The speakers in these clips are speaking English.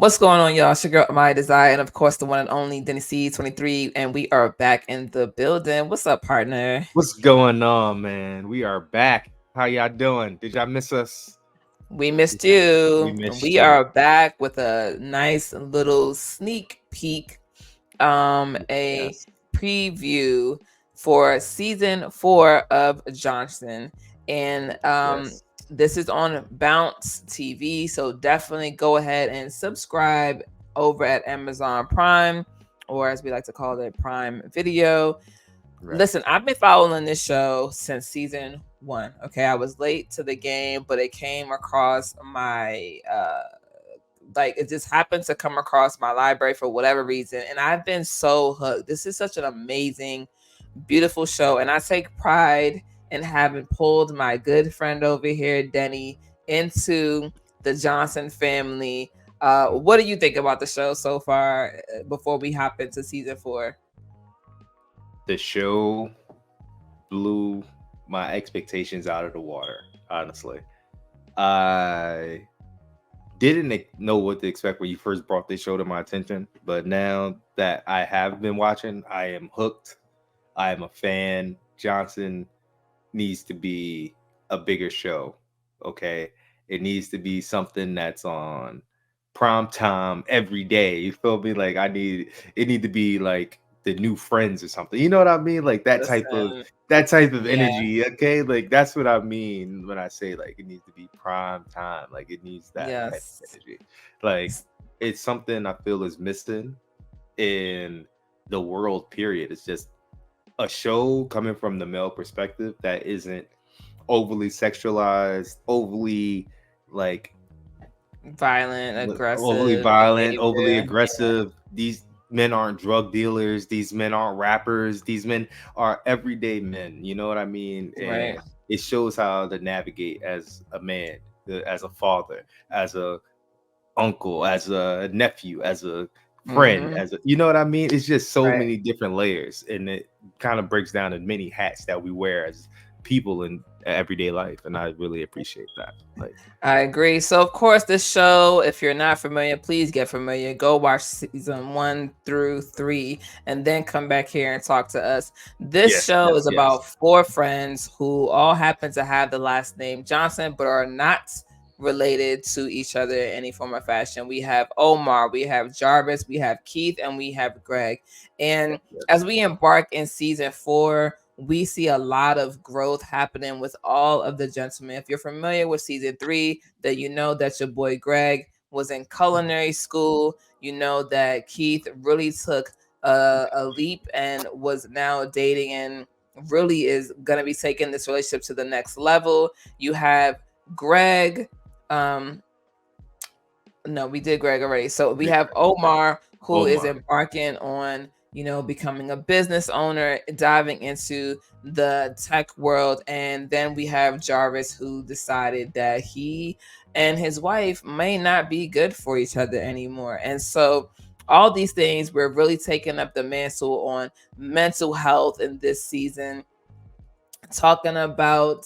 What's going on, y'all? It's your girl, My Desire, and of course, the one and only Denny C23, and we are back in the building. What's up, partner? What's going on, man? We are back. How y'all doing? Did y'all miss us? We missed Yeah, we you. missed We you. are back with a nice little sneak peek, a Yes. preview for season 4 of Johnson, and Yes. this is on Bounce TV, so definitely go ahead and subscribe over at Amazon Prime, or as we like to call it, Prime Video. Right. Listen, I've been following this show since season 1. Okay, I was late to the game, but it came across my like it just happened to come across my library for whatever reason, and I've been so hooked. This is such an amazing, beautiful show, and I take pride in having pulled my good friend over here, Denny, into the Johnson family. What do you think about the show so far? Before we hop into season 4. The show blew my expectations out of the water, honestly. I didn't know what to expect when you first brought this show to my attention, but now that I have been watching, I am hooked. I am a fan. Johnson needs to be a bigger show. Okay. It needs to be something that's on prime time every day. You feel me? Like it need to be like the new friends or something. You know what I mean? Like Listen, that type of yeah, energy. Okay. Like that's what I mean when I say like it needs to be prime time. Like it needs that type of yes. energy. Like it's something I feel is missing in the world, period. It's just a show coming from the male perspective that isn't overly sexualized, overly like Violent, overly aggressive violent, overly behavior. aggressive. These men aren't drug dealers. These men aren't rappers. These men are everyday men. You know what I mean? Right. And it shows how to navigate as a man, as a father, as a uncle, as a nephew, as a friend, Mm-hmm. as a you know what I mean? It's just so Right. many different layers, and it kind of breaks down in many hats that we wear as people in everyday life, and I really appreciate that. Like, I agree. So, of course, this show, if you're not familiar, please get familiar. Go watch season 1 through 3 and then come back here and talk to us. This yes, show yes, is yes. about 4 friends who all happen to have the last name Johnson, but are not related to each other in any form or fashion. We have Omar, we have Jarvis, we have Keith, and we have Greg. And Yes, yes. as we embark in season 4, we see a lot of growth happening with all of the gentlemen. If you're familiar with season 3, that you know that your boy Greg was in culinary school. You know that Keith really took a leap and was now dating and really is going to be taking this relationship to the next level. You have Greg. Um, no, we did Greg already. So we Yeah, have Omar, who is Omar. embarking on, becoming a business owner, diving into the tech world. And then we have Jarvis, who decided that he and his wife may not be good for each other anymore. And so all these things, we're really taking up the mantle on mental health in this season, talking about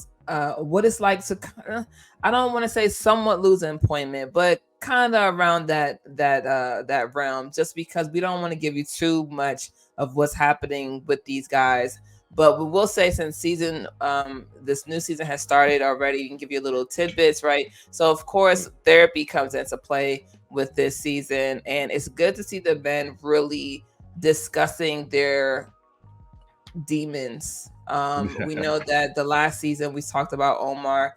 what it's like to I don't want to say somewhat lose employment, but kind of around that realm, just because we don't want to give you too much of what's happening with these guys. But we will say, since this new season has started already, we can give you a little tidbits, right? So of course therapy comes into play with this season, and it's good to see the men really discussing their demons. We know that the last season we talked about Omar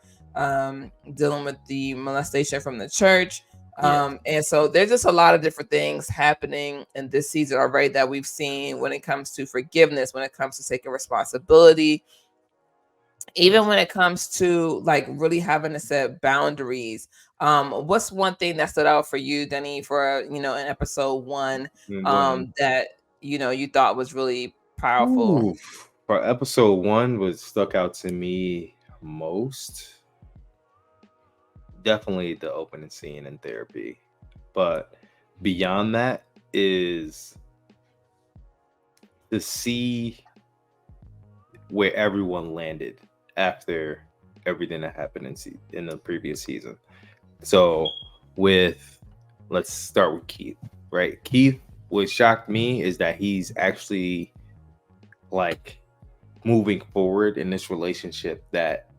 dealing with the molestation from the church. Yeah. And so there's just a lot of different things happening in this season already that we've seen when it comes to forgiveness, when it comes to taking responsibility, even when it comes to like really having to set boundaries. What's one thing that stood out for you, Denny, for in episode 1, One. that you thought was really powerful? Ooh, for episode one, what stuck out to me most, definitely the opening scene in therapy. But beyond that is to see where everyone landed after everything that happened in the previous season. So with Let's start with Keith. Right, Keith. What shocked me is that he's actually like moving forward in this relationship that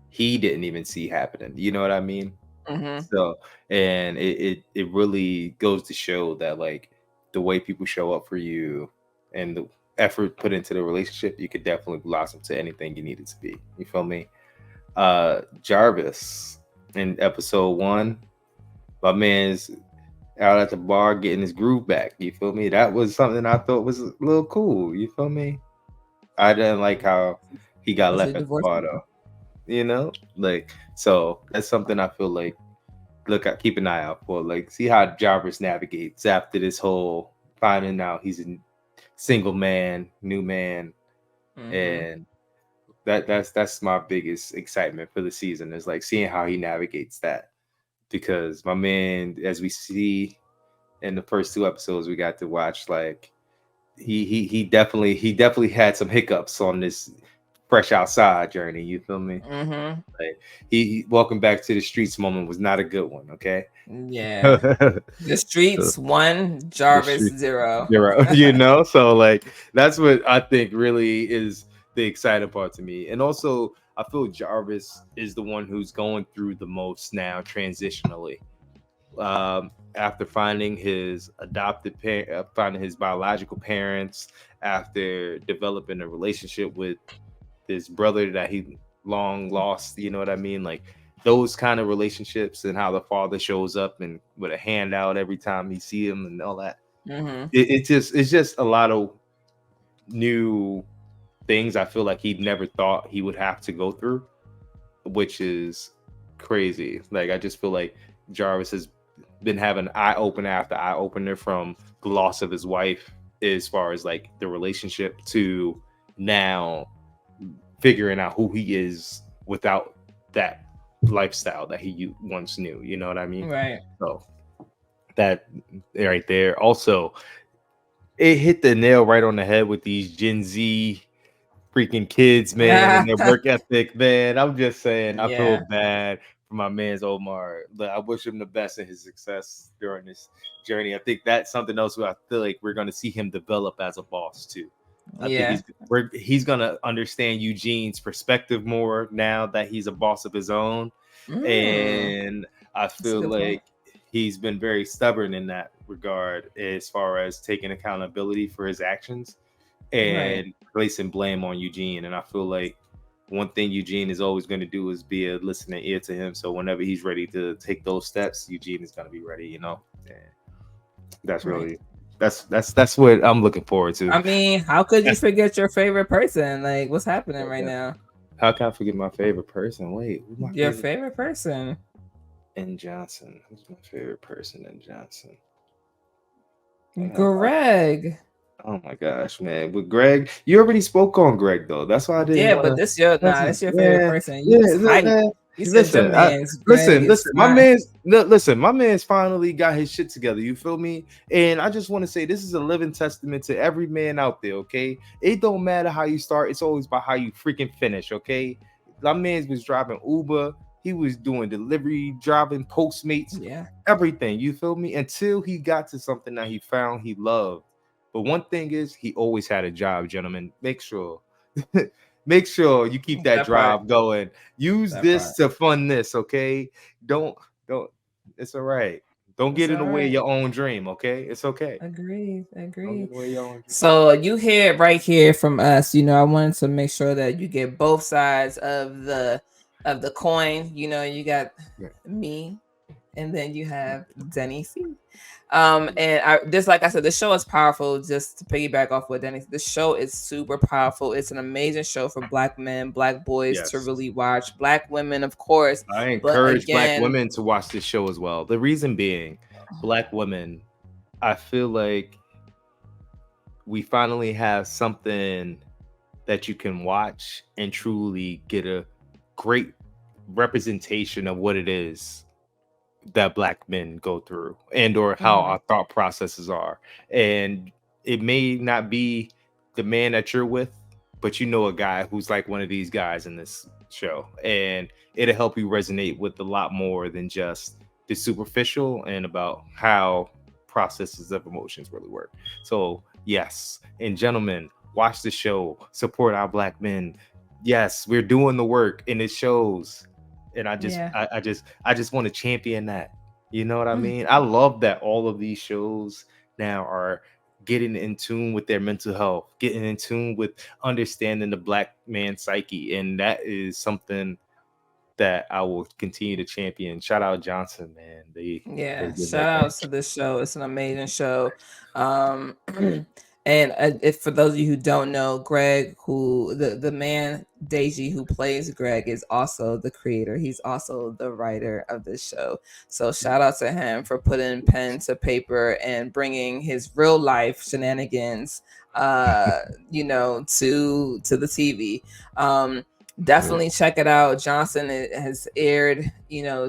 he didn't even see happening. You know what I mean? Mm-hmm. So, and it really goes to show that like the way people show up for you and the effort put into the relationship, you could definitely blossom to anything you need it to be. You feel me? Jarvis in episode 1, my man's out at the bar getting his groove back. You feel me? That was something I thought was a little cool. You feel me? I didn't like how he got Was he left at the divorced? bar though. You know, like so that's something I feel like look at, keep an eye out for. Like, see how Jarvis navigates after this whole finding out he's a single man, new man, Mm-hmm. and that's my biggest excitement for the season is like seeing how he navigates that because my man, as we see in the first 2 episodes we got to watch, like he definitely had some hiccups on this fresh outside journey. You feel me? Mm-hmm. Like he welcome back to the streets moment was not a good one. Okay. Yeah. The So, streets 1, the Jarvis street 0. 0, you know. So like that's what I think really is the exciting part to me, and also I feel Jarvis is the one who's going through the most now transitionally. After finding his finding his biological parents, after developing a relationship with his brother that he long lost, you know what I mean? Like those kind of relationships and how the father shows up and with a handout every time he see him and all that. Mm-hmm. It's just a lot of new things I feel like he never thought he would have to go through, which is crazy. Like I just feel like Jarvis has been having eye opener after eye opener from the loss of his wife as far as like the relationship to now figuring out who he is without that lifestyle that he once knew. You know what I mean? Right. So that right there. Also, it hit the nail right on the head with these Gen Z freaking kids, man, and their work ethic, man. I'm just saying, I feel Yeah. bad for my man's Omar. I wish him the best in his success during this journey. I think that's something else where I feel like we're gonna see him develop as a boss too. I think Yeah. he's gonna understand Eugene's perspective more now that he's a boss of his own, Mm. and I That's a feel good point. like he's been very stubborn in that regard as far as taking accountability for his actions Right. and placing blame on Eugene. And I feel like one thing Eugene is always going to do is be a listening ear to him. So whenever he's ready to take those steps, Eugene is going to be ready. You know, and that's Right. really that's what I'm looking forward to. I mean, how could you forget your favorite person? Like, what's happening right now? How can I forget my favorite person? Wait, who's my Your favorite favorite person? in Johnson? Who's my favorite person in Johnson? I got a lot. Greg. Oh my gosh, man! With Greg, you already spoke on Greg though. That's why I didn't Yeah, want but to. this your That's nah, this your favorite yeah, person. You yeah. was hype. Man, You said your listen, man's Greg listen, is listen. fine. Listen. My man's finally got his shit together. You feel me? And I just want to say this is a living testament to every man out there. Okay, it don't matter how you start. It's always about how you freaking finish. Okay, my man was driving Uber. He was doing delivery, driving Postmates, Yeah. everything. You feel me? Until he got to something that he found he loved. But one thing is, he always had a job, gentlemen. Make sure, make sure you keep that That part. drive going. Use That this part. to fund this, okay? Don't. It's all right. Don't It's get in all the way of right. your own dream, okay? It's okay. Agreed. Don't get Agreed. in the way of your own dream. So you hear it right here from us. I wanted to make sure that you get both sides of the coin. You got Yeah. me, and then you have Denny C. And I just like I said, the show is powerful. Just to piggyback off what Denny, the show is super powerful. It's an amazing show for Black men, Black boys to Yes. really watch. Black women, of course, I but encourage Black again, women to watch this show as well. The reason being, Black women, I feel like we finally have something that you can watch and truly get a great representation of what it is that Black men go through and or how mhm, our thought processes are. And it may not be the man that you're with, but you know a guy who's like one of these guys in this show, and it'll help you resonate with a lot more than just the superficial and about how processes of emotions really work. So yes, and gentlemen, watch the show, support our black men. Yes, we're doing the work and it shows. And Yeah. I just want to champion that. You know what I mean? I love that all of these shows now are getting in tune with their mental health, getting in tune with understanding the black man psyche. And that is something that I will continue to champion. Shout out Johnson, man. They Yeah, did shout that thing. outs to this show. It's an amazing show. Um, and if for those of you who don't know, Greg, who the man Deji who plays Greg is also the creator. He's also the writer of this show. So shout out to him for putting pen to paper and bringing his real life shenanigans, to the TV. Definitely check it out. Johnson has aired,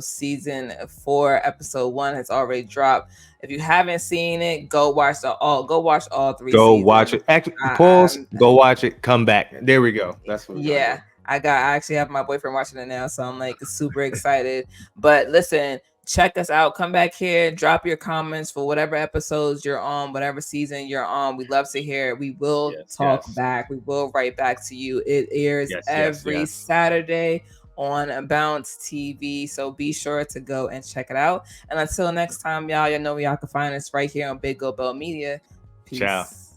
season 4, episode 1 has already dropped. If you haven't seen it, go watch all 3 Go watch seasons. it. Actually, I, pause. I'm Go watch it. Come back. There we go. That's what we're gonna do. yeah, I actually have my boyfriend watching it now, so I'm like super excited. But listen, check us out. Come back here, drop your comments for whatever episodes you're on, whatever season you're on. We'd love to hear it. We will Yes, talk back. We will write back to you. It airs every yes. Saturday on Bounce TV. So be sure to go and check it out. And until next time, y'all know where y'all can find us right here on Big Go Bell Media. Ciao. Peace.